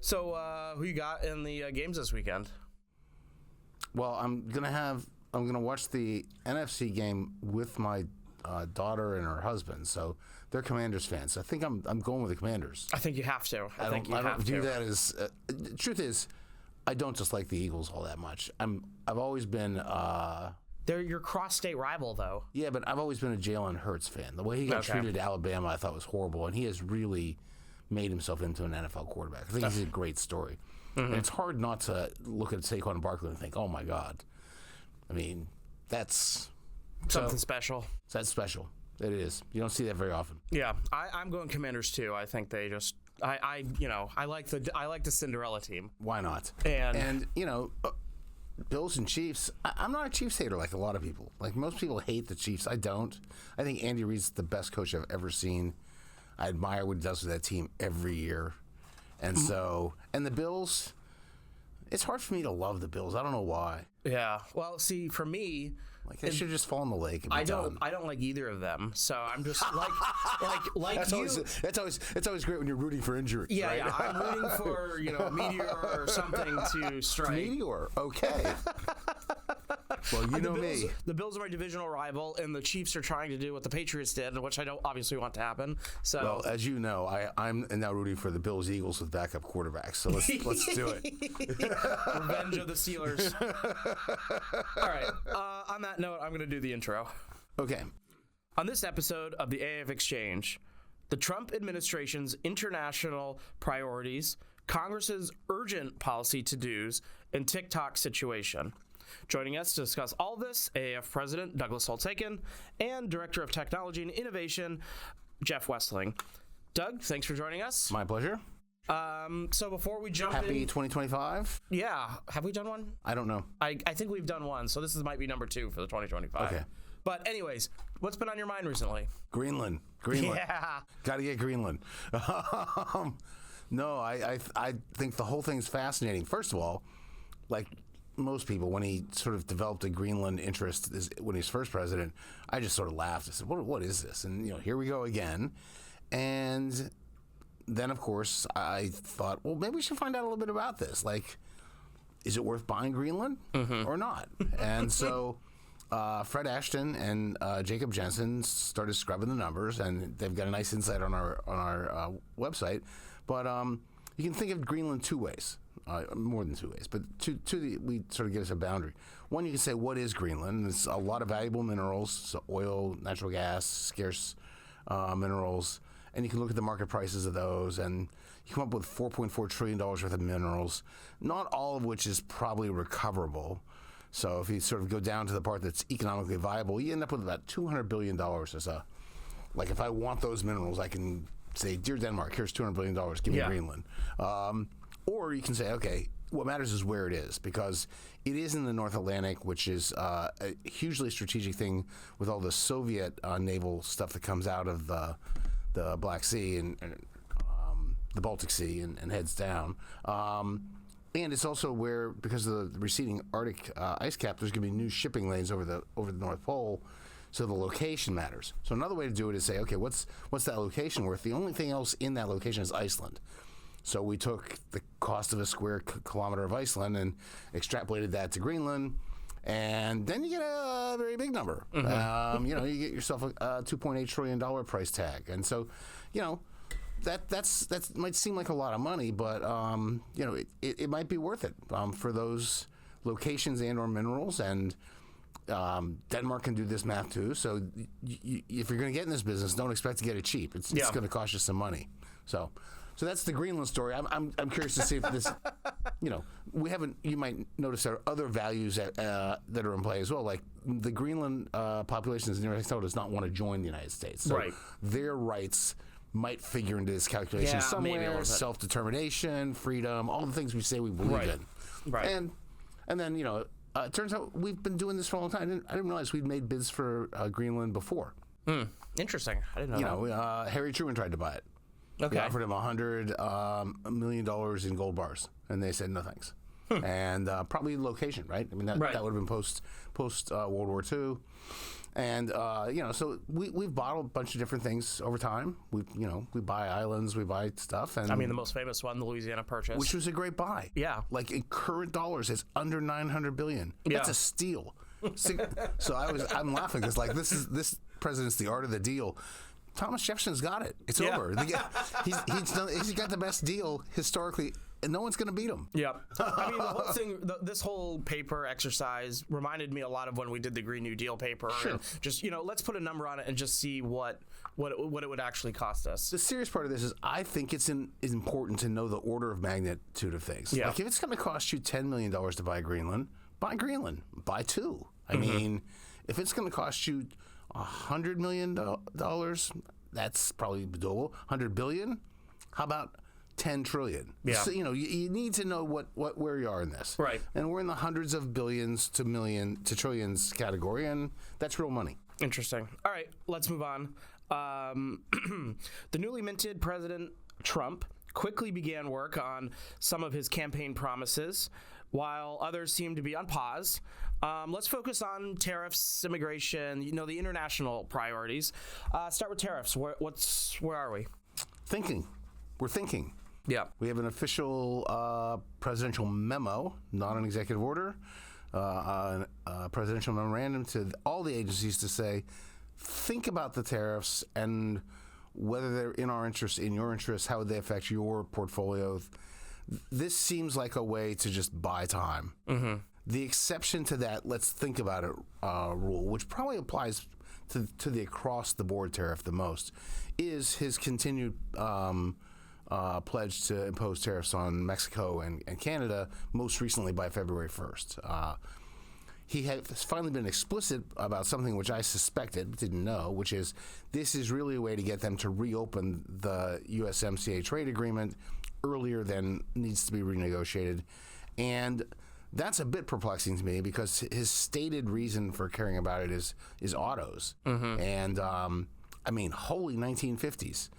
So, who you got in the games this weekend? Well, I'm gonna watch the NFC game with my daughter and her husband. So they're Commanders fans. I think I'm going with the Commanders. I think you have to. I don't view that as. The truth is, I don't just like the Eagles all that much. I've always been. They're your cross-state rival, though. Yeah, but I've always been a Jalen Hurts fan. The way he got treated at Alabama, I thought was horrible, and he has really made himself into an NFL quarterback. I think he's a great story. And it's hard not to look at Saquon Barkley and think, oh my God. I mean, that's something special. That's special. It is. You don't see that very often. Yeah, I'm going Commanders too. I think they just, I like the Cinderella team. Why not? And Bills and Chiefs. I'm not a Chiefs hater like a lot of people. Like most people hate the Chiefs. I don't. I think Andy Reid's the best coach I've ever seen. I admire what he does with that team every year. And and the Bills, it's hard for me to love the Bills. I don't know why. Yeah. Well, see, for me, they should just fall in the lake. And I don't like either of them. So I'm just like that's always great when you're rooting for injuries. Yeah, right? yeah. I'm rooting for a meteor or something to strike. Meteor. Okay. Well, you know me. The Bills are my divisional rival, and the Chiefs are trying to do what the Patriots did, which I don't obviously want to happen. So, well, as you know, I'm now rooting for the Bills Eagles with backup quarterbacks. So let's do it. Revenge of the Steelers. All right. On that note, I'm going to do the intro. Okay. On this episode of the AAF Exchange, the Trump administration's international priorities, Congress's urgent policy to-dos, and TikTok situation. Joining us to discuss all this, AAF President Douglas Holtz-Eakin and Director of Technology and Innovation, Jeff Westling. Doug, thanks for joining us. My pleasure. So before we jump Happy 2025? Yeah. Have we done one? I don't know. I think we've done one, so this might be number 2 for the 2025. Okay. But anyways, what's been on your mind recently? Greenland. Yeah. Got to get Greenland. No, I think the whole thing's fascinating. First of all, like most people, when he sort of developed a Greenland interest when he was first president, I just sort of laughed. I said, what is this? And, here we go again. And then, of course, I thought, well, maybe we should find out a little bit about this. Like, is it worth buying Greenland or not? And so Fred Ashton and Jacob Jensen started scrubbing the numbers, and they've got a nice insight on our website. But you can think of Greenland two ways. More than two ways, but we sort of give us a boundary. One, you can say, what is Greenland? It's a lot of valuable minerals, so oil, natural gas, scarce minerals, and you can look at the market prices of those, and you come up with $4.4 trillion worth of minerals, not all of which is probably recoverable. So if you sort of go down to the part that's economically viable, you end up with about $200 billion as a, like if I want those minerals, I can say, dear Denmark, here's $200 billion, give me Greenland. Or you can say, okay, what matters is where it is, because it is in the North Atlantic, which is a hugely strategic thing with all the Soviet naval stuff that comes out of the Black Sea and the Baltic Sea and heads down. And it's also where, because of the receding Arctic ice cap, there's going to be new shipping lanes over the North Pole, so the location matters. So another way to do it is say, okay, what's that location worth? The only thing else in that location is Iceland. So we took the cost of a square kilometer of Iceland and extrapolated that to Greenland, and then you get a very big number. You get yourself a $2.8 trillion price tag, and so, that might seem like a lot of money, but it might be worth it for those locations and/or minerals. And Denmark can do this math too. So if you're going to get in this business, don't expect to get it cheap. It's going to cost you some money. So that's the Greenland story. I'm curious to see if this, we haven't. You might notice there are other values that are in play as well. Like the Greenland population, as near as I does not want to join the United States. So their rights might figure into this calculation somewhere. Self-determination, freedom, all the things we say we believe in. Right. And then it turns out we've been doing this for a long time. I didn't realize we'd made bids for Greenland before. Interesting. I didn't know that. Harry Truman tried to buy it. Okay. We offered him $100 million in gold bars, and they said no thanks. and probably location, right? I mean, that would have been post World War II. And so we've bought a bunch of different things over time. We buy islands, we buy stuff, and I mean the most famous one, the Louisiana Purchase, which was a great buy. Yeah, like in current dollars, it's under $900 billion. That's a steal. So I'm laughing because like this president's the art of the deal. Thomas Jefferson's got it. It's over. He's got the best deal historically. And no one's going to beat him. Yeah. I mean, the whole thing, this whole paper exercise reminded me a lot of when we did the Green New Deal paper. Sure. And just, let's put a number on it and just see what it would actually cost us. The serious part of this is I think it's important to know the order of magnitude of things. Yeah. Like if it's going to cost you $10 million to buy Greenland, buy Greenland. Buy two. I mean, if it's going to cost you $100 million, that's probably doable. $100 billion? How about 10 trillion. Yeah. So, you need to know where you are in this. Right. And we're in the hundreds of billions to trillions category, and that's real money. Interesting. All right, let's move on. The newly minted President Trump quickly began work on some of his campaign promises, while others seem to be on pause. Let's focus on tariffs, immigration, the international priorities. Start with tariffs. Where are we? We're thinking. Yeah. We have an official presidential memo, not an executive order, a presidential memorandum to all the agencies to say, think about the tariffs and whether they're in our interest, in your interest, how would they affect your portfolio. This seems like a way to just buy time. Mm-hmm. The exception to that, let's think about it rule, which probably applies to the across-the-board tariff the most, is his continued pledge to impose tariffs on Mexico and Canada, most recently by February 1st. He has finally been explicit about something which I suspected, didn't know, which is this is really a way to get them to reopen the USMCA trade agreement earlier than needs to be renegotiated. And that's a bit perplexing to me because his stated reason for caring about it is autos. Mm-hmm. And, holy 1950s.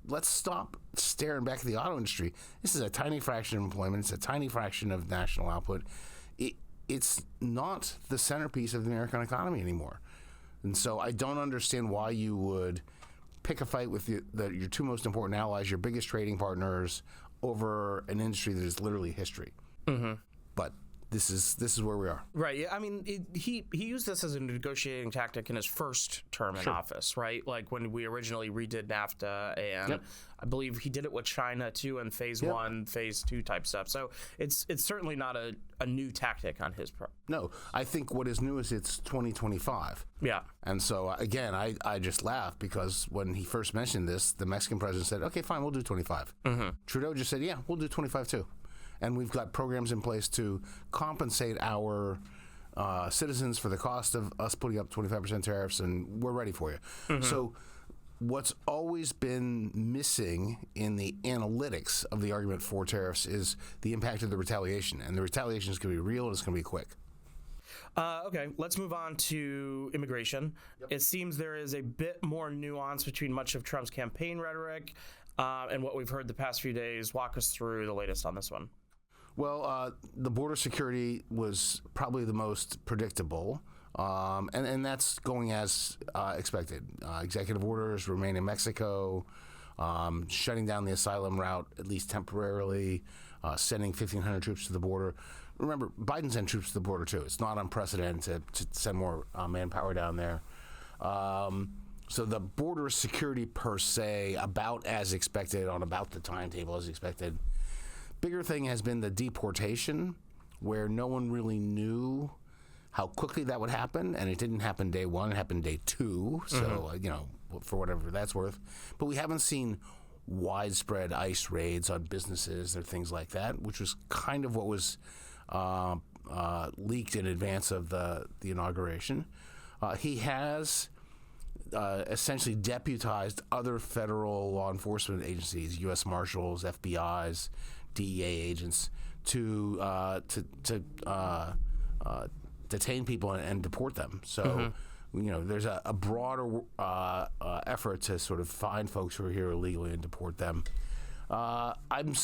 Let's stop staring back at the auto industry. This is a tiny fraction of employment. It's a tiny fraction of national output. It's not the centerpiece of the American economy anymore. And so I don't understand why you would pick a fight with your two most important allies, your biggest trading partners, over an industry that is literally history. Mm-hmm. But this is where we are. Right. Yeah. I mean, he used this as a negotiating tactic in his first term in office, right? Like when we originally redid NAFTA, and I believe he did it with China too, and phase 1, phase 2 type stuff. So it's certainly not a new tactic on his part. No, I think what is new is it's 2025. Yeah. And so again, I just laugh because when he first mentioned this, the Mexican president said, "Okay, fine, we'll do 25." Mm-hmm. Trudeau just said, "Yeah, we'll do 25 too." And we've got programs in place to compensate our citizens for the cost of us putting up 25% tariffs, and we're ready for you. Mm-hmm. So what's always been missing in the analytics of the argument for tariffs is the impact of the retaliation. And the retaliation is going to be real and it's going to be quick. Okay, let's move on to immigration. Yep. It seems there is a bit more nuance between much of Trump's campaign rhetoric and what we've heard the past few days. Walk us through the latest on this one. Well, the border security was probably the most predictable, and that's going as expected. Executive orders remain in Mexico, shutting down the asylum route, at least temporarily, sending 1,500 troops to the border. Remember, Biden sent troops to the border, too. It's not unprecedented to send more manpower down there. So the border security per se, about as expected, on about the timetable as expected. Bigger thing has been the deportation, where no one really knew how quickly that would happen, and it didn't happen day one, it happened day two, so, for whatever that's worth. But we haven't seen widespread ICE raids on businesses or things like that, which was kind of what was leaked in advance of the inauguration. He has essentially deputized other federal law enforcement agencies, U.S. Marshals, FBI's, DEA agents to detain people and deport them. So, there's a broader effort to sort of find folks who are here illegally and deport them. I'm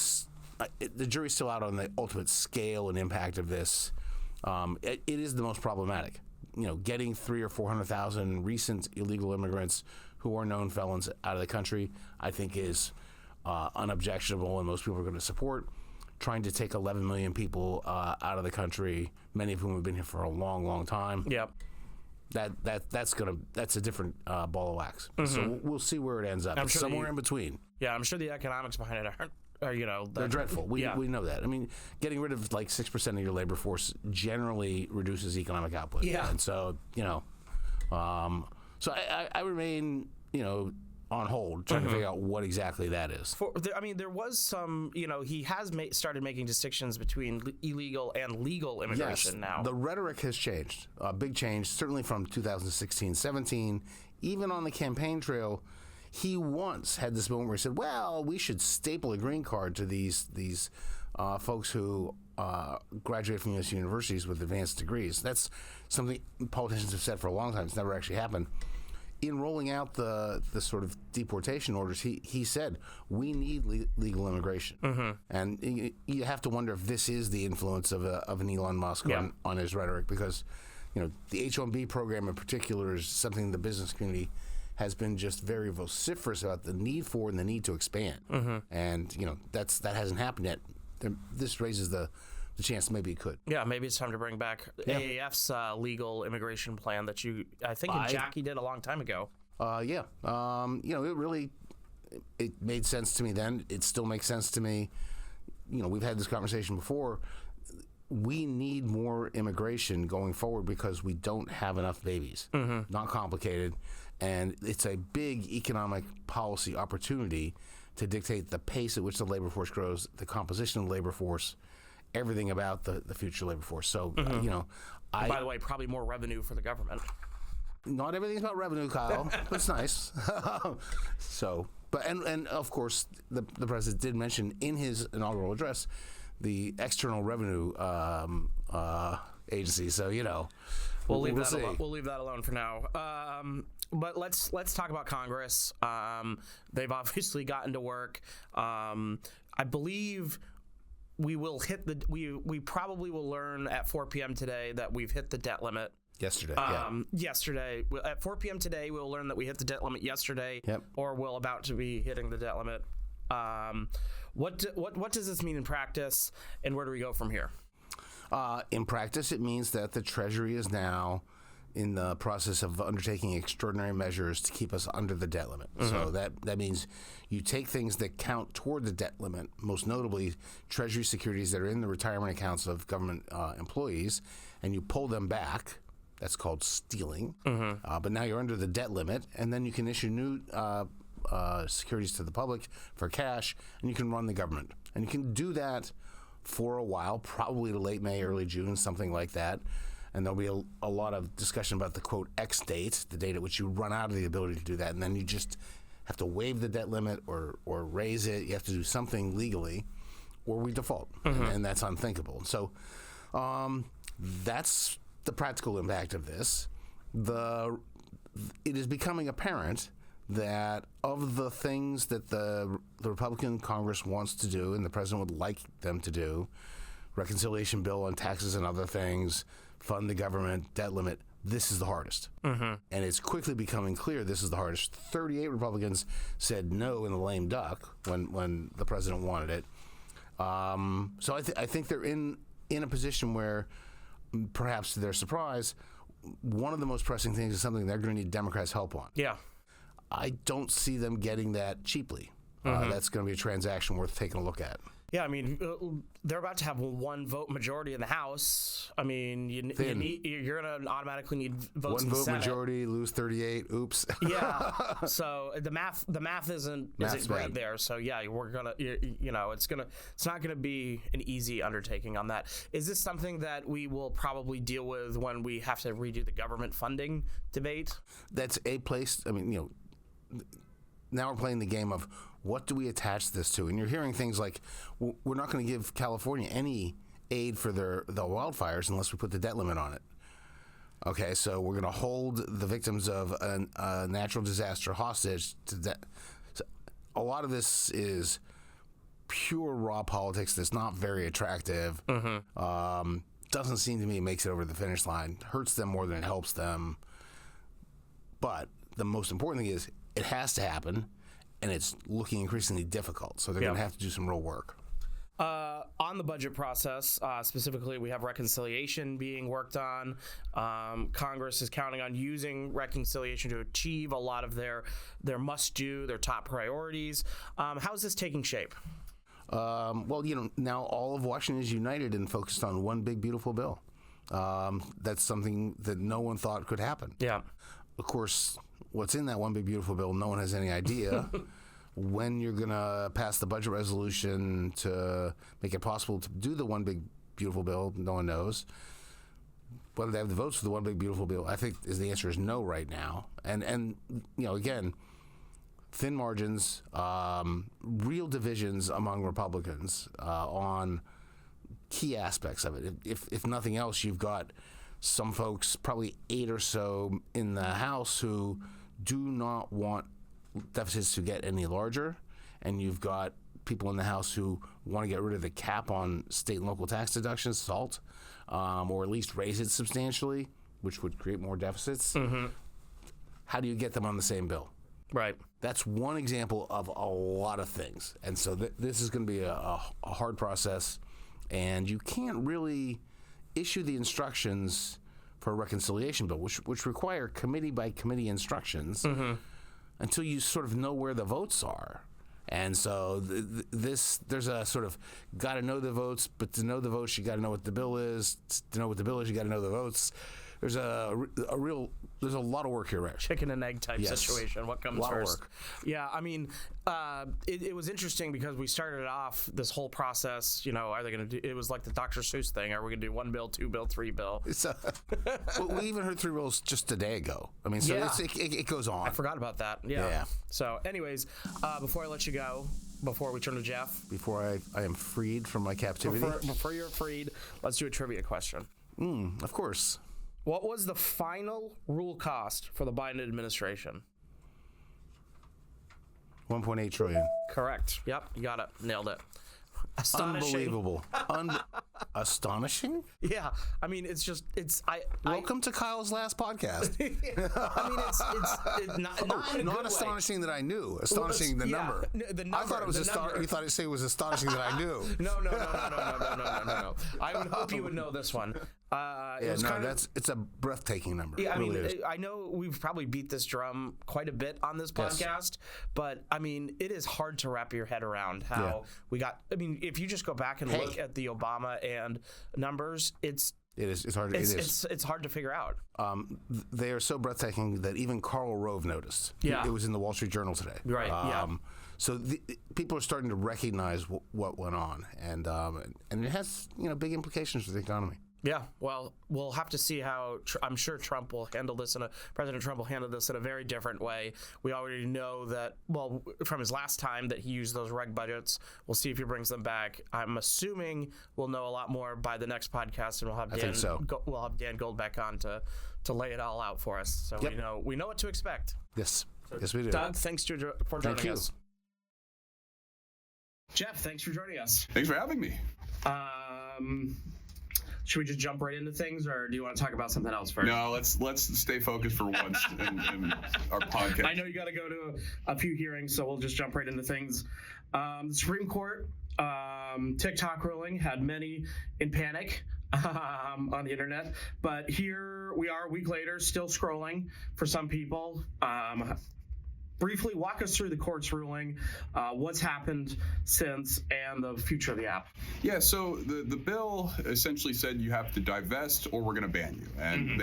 the jury's still out on the ultimate scale and impact of this. It is the most problematic. Getting 300,000 or 400,000 recent illegal immigrants who are known felons out of the country, I think is unobjectionable, and most people are going to support. Trying to take 11 million people out of the country, many of whom have been here for a long, long time. Yep. That's a different ball of wax. So we'll see where it ends up. It's somewhere in between. Yeah, I'm sure the economics behind it aren't. They're dreadful. We know that. I mean, getting rid of like 6% of your labor force generally reduces economic output. Yeah. And so so I remain on hold, trying to figure out what exactly that is. There was some, he has started making distinctions between illegal and legal immigration now. The rhetoric has changed. A big change, certainly from 2016-17. Even on the campaign trail, he once had this moment where he said, well, we should staple a green card to these folks who graduate from U.S. universities with advanced degrees. That's something politicians have said for a long time. It's never actually happened. In rolling out the sort of deportation orders, he said, we need legal immigration. And you have to wonder if this is the influence of an Elon Musk on his rhetoric, because the H-1B program in particular is something the business community has been just very vociferous about the need for and the need to expand. And that hasn't happened yet. This raises the chance maybe it could. Yeah, maybe it's time to bring back AAF's legal immigration plan that I think Jackie did a long time ago. It really made sense to me then. It still makes sense to me. We've had this conversation before. We need more immigration going forward because we don't have enough babies. Not complicated. And it's a big economic policy opportunity to dictate the pace at which the labor force grows, the composition of the labor force, everything about the future labor force. So, by the way, probably more revenue for the government. Not everything's about revenue, Kyle. That's nice. And of course, the president did mention in his inaugural address the External Revenue Agency. So, we'll leave that alone. We'll leave that alone for now. But let's talk about Congress. They've obviously gotten to work. I believe we will hit we probably will learn at 4 p.m. today that we've hit the debt limit. Yesterday. Yesterday. At 4 p.m. today, we'll learn that we hit the debt limit yesterday, or we're about to be hitting the debt limit. What does this mean in practice, and where do we go from here? In practice, it means that the Treasury is now in the process of undertaking extraordinary measures to keep us under the debt limit. So that means you take things that count toward the debt limit, most notably Treasury securities that are in the retirement accounts of government employees, and you pull them back. That's called stealing. But now you're under the debt limit, and then you can issue new securities to the public for cash, and you can run the government. And you can do that for a while, probably to late May, early June, something like that. And there'll be a lot of discussion about the, quote, X date, the date at which you run out of the ability to do that. And then you just have to waive the debt limit or raise it. You have to do something legally, or we default. And that's unthinkable. So that's the practical impact of this. It is becoming apparent that of the things that the Republican Congress wants to do and the president would like them to do, reconciliation bill on taxes and other things, fund the government, debt limit, this is the hardest. And it's quickly becoming clear this is the hardest. 38 Republicans said no in the lame duck when the president wanted it. So I think they're in a position where, perhaps to their surprise, one of the most pressing things is something they're going to need Democrats' help on. Yeah. I don't see them getting that cheaply. That's going to be a transaction worth taking a look at. Yeah, I mean, they're about to have a one-vote majority in the House. I mean, you're going to automatically need votes in the Senate. One vote majority, lose 38. Oops. Yeah. So the math isn't great there. So yeah, we're gonna it's not gonna be an easy undertaking on that. Is this something that we will probably deal with when we have to redo the government funding debate? That's a place. I mean, now we're playing the game of what do we attach this to? And you're hearing things like, we're not going to give California any aid for the wildfires unless we put the debt limit on it. Okay, so we're going to hold the victims of a natural disaster hostage to debt. So a lot of this is pure raw politics that's not very attractive. Doesn't seem to me it makes it over the finish line. Hurts them more than it helps them. But the most important thing is it has to happen, and it's looking increasingly difficult. So they're going to have to do some real work. On the budget process, specifically, we have reconciliation being worked on. Congress is counting on using reconciliation to achieve a lot of their must-do, their top priorities. How is this taking shape? Well, now all of Washington is united and focused on one big, beautiful bill. That's something that no one thought could happen. Yeah. Of course, what's in that one big, beautiful bill, no one has any idea. When you're going to pass the budget resolution to make it possible to do the one big, beautiful bill, no one knows. Whether they have the votes for the one big, beautiful bill, I think the answer is no right now. And again, thin margins, real divisions among Republicans on key aspects of it. If nothing else, you've got some folks, probably 8 or so in the House, who do not want deficits to get any larger, and you've got people in the House who want to get rid of the cap on state and local tax deductions, SALT, or at least raise it substantially, which would create more deficits. How do you get them on the same bill? Right. That's one example of a lot of things. And so this is going to be a hard process, and you can't really issue the instructions for a reconciliation bill, which require committee-by-committee instructions, until you sort of know where the votes are. And so there's a sort of got to know the votes, but to know the votes, you got to know what the bill is. To know what the bill is, you got to know the votes. There's a lot of work here, Rich. Chicken and egg type situation. What comes first? Work. Yeah, I mean, it was interesting because we started off this whole process. Are they going to do? It was like the Dr. Seuss thing. Are we going to do 1 bill, 2 bill, 3 bill? We even heard 3 bills just a day ago. I mean, so it goes on. I forgot about that. Yeah. So, anyways, before I let you go, before we turn to Jeff, before I am freed from my captivity, before you're freed, let's do a trivia question. Of course. What was the final rule cost for the Biden administration? $1.8 trillion. Correct. Yep, you got it. Nailed it. Astonishing. Unbelievable. Astonishing? Yeah. I mean, Welcome to Kyle's last podcast. I mean, it's not astonishing that I knew. Astonishing the number. The number. I thought it was astonishing. You thought it was astonishing that I knew. No. I would hope you would know this one. It's a breathtaking number. Yeah, really I know we've probably beat this drum quite a bit on this podcast, but I mean, it is hard to wrap your head around how we got. I mean, if you just go back and look at the Obama and numbers, it's hard. It's hard to figure out. They are so breathtaking that even Karl Rove noticed. Yeah, it was in the Wall Street Journal today. Right. So people are starting to recognize what went on, and it has big implications for the economy. Yeah, well, we'll have to see how. I'm sure President Trump will handle this in a very different way. We already know that, from his last time that he used those reg budgets. We'll see if he brings them back. I'm assuming we'll know a lot more by the next podcast, and we'll have Dan Gold back on to lay it all out for us. So we know what to expect. Yes, yes, we do. Doug, thanks for joining us. Jeff, thanks for joining us. Thanks for having me. Should we just jump right into things, or do you want to talk about something else first? No, let's stay focused for once in our podcast. I know you got to go to a few hearings, so we'll just jump right into things. The Supreme Court TikTok ruling had many in panic on the internet, but here we are a week later, still scrolling for some people. Briefly walk us through the court's ruling, what's happened since, and the future of the app. Yeah, so the bill essentially said you have to divest or we're going to ban you. And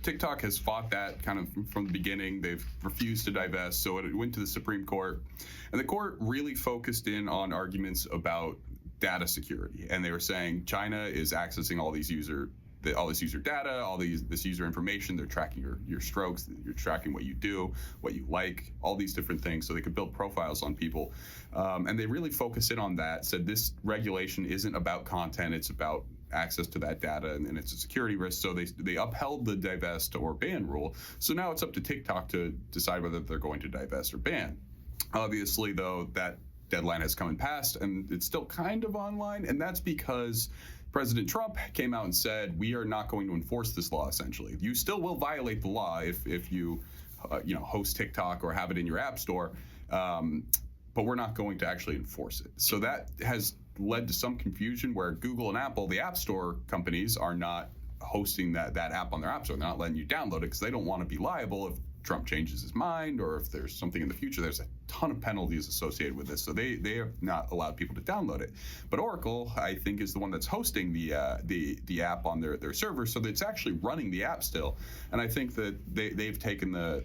TikTok has fought that kind of from the beginning. They've refused to divest, so it went to the Supreme Court. And the court really focused in on arguments about data security. And they were saying China is accessing all this user data, this user information. They're tracking your strokes, you're tracking what you do, what you like, all these different things, so they could build profiles on people. And they really focus in on that, said this regulation isn't about content, it's about access to that data, and it's a security risk. So they upheld the divest or ban rule. So now it's up to TikTok to decide whether they're going to divest or ban. Obviously, though, that deadline has come and passed, and it's still kind of online, and that's because President Trump came out and said, we are not going to enforce this law, essentially. You still will violate the law if you host TikTok or have it in your app store, but we're not going to actually enforce it. So that has led to some confusion where Google and Apple, the app store companies, are not hosting that app on their app store. They're not letting you download it because they don't want to be liable if Trump changes his mind or if there's something in the future. There's a ton of penalties associated with this, so they have not allowed people to download it. But Oracle, I think, is the one that's hosting the app on their server, so that it's actually running the app still. And I think that they've taken the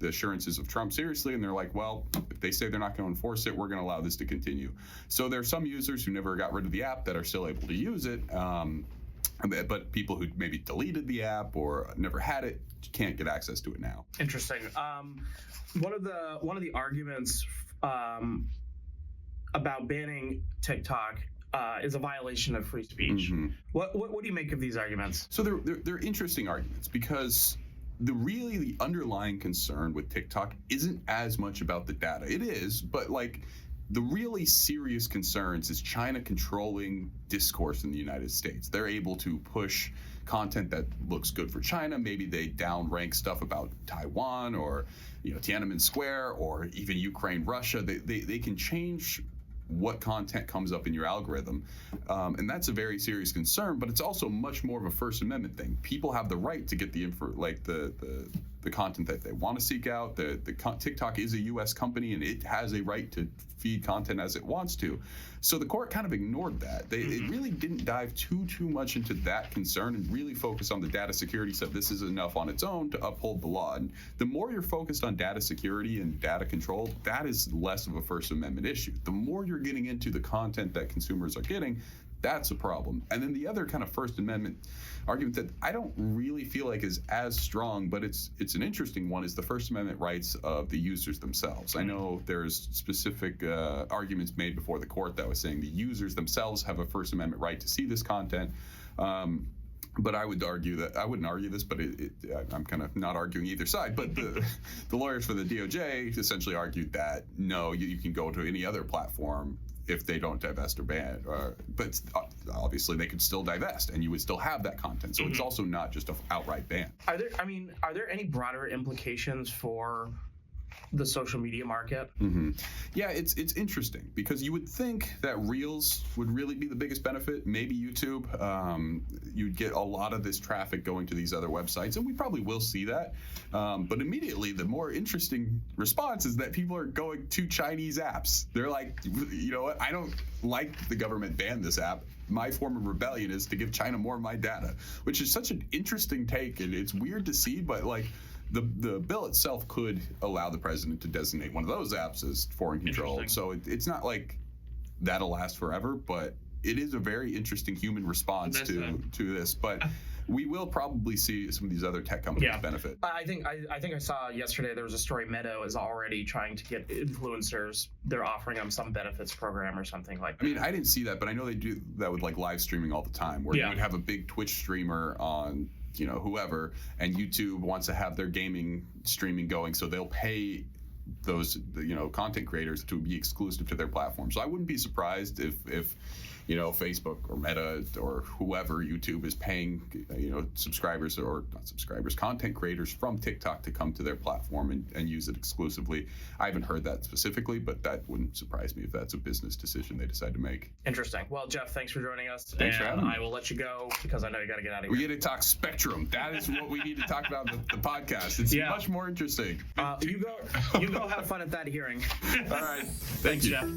assurances of Trump seriously, and they're like, well, if they say they're not going to enforce it, we're going to allow this to continue. So there are some users who never got rid of the app that are still able to use it. But people who maybe deleted the app or never had it can't get access to it now. Interesting. One of the arguments about banning TikTok is a violation of free speech. Mm-hmm. What do you make of these arguments? So they're interesting arguments because the underlying concern with TikTok isn't as much about the data. It is, but the really serious concerns is China controlling discourse in the United States. They're able to push content that looks good for China. Maybe they downrank stuff about Taiwan or Tiananmen Square or even Ukraine, Russia. They can change what content comes up in your algorithm. And that's a very serious concern, but it's also much more of a First Amendment thing. People have the right to get the content that they want to seek out. TikTok is a U.S. company, and it has a right to feed content as it wants to. So the court kind of ignored that. It really didn't dive too much into that concern and really focus on the data security stuff. This is enough on its own to uphold the law. And the more you're focused on data security and data control, that is less of a First Amendment issue. The more you're getting into the content that consumers are getting, that's a problem. And then the other kind of First Amendment argument that I don't really feel like is as strong, but it's an interesting one, is the First Amendment rights of the users themselves. I know there's specific arguments made before the court that was saying the users themselves have a First Amendment right to see this content. But I would argue that I wouldn't argue this, but I'm kind of not arguing either side. But the lawyers for the DOJ essentially argued that no, you can go to any other platform if they don't divest or ban, but obviously they could still divest, and you would still have that content. So it's also not just an outright ban. Are there any broader implications for the social media market? Mm-hmm. Yeah, it's interesting because you would think that Reels would really be the biggest benefit. Maybe YouTube. You'd get a lot of this traffic going to these other websites, and we probably will see that. But immediately, the more interesting response is that people are going to Chinese apps. They're like, you know what? I don't like the government banned this app. My form of rebellion is to give China more of my data, which is such an interesting take, and it's weird to see, but the bill itself could allow the president to designate one of those apps as foreign controlled. So it's not like that'll last forever, but it is a very interesting human response to this. But we will probably see some of these other tech companies benefit. I think I saw yesterday there was a story. Meta is already trying to get influencers. They're offering them some benefits program or something like that. I mean, I didn't see that, but I know they do that with live streaming all the time, where you would have a big Twitch streamer on whoever, and YouTube wants to have their gaming streaming going, so they'll pay those content creators to be exclusive to their platform. So I wouldn't be surprised if Facebook or Meta or whoever, YouTube, is paying subscribers or not subscribers, content creators from TikTok to come to their platform and use it exclusively. I haven't heard that specifically, but that wouldn't surprise me if that's a business decision they decide to make. Interesting. Well, Jeff, thanks for joining us. Thanks for having me. I will let you go because I know you got to get out of here. We get to talk Spectrum. That is what we need to talk about in the podcast. It's much more interesting. You go have fun at that hearing. All right. Thanks, Jeff.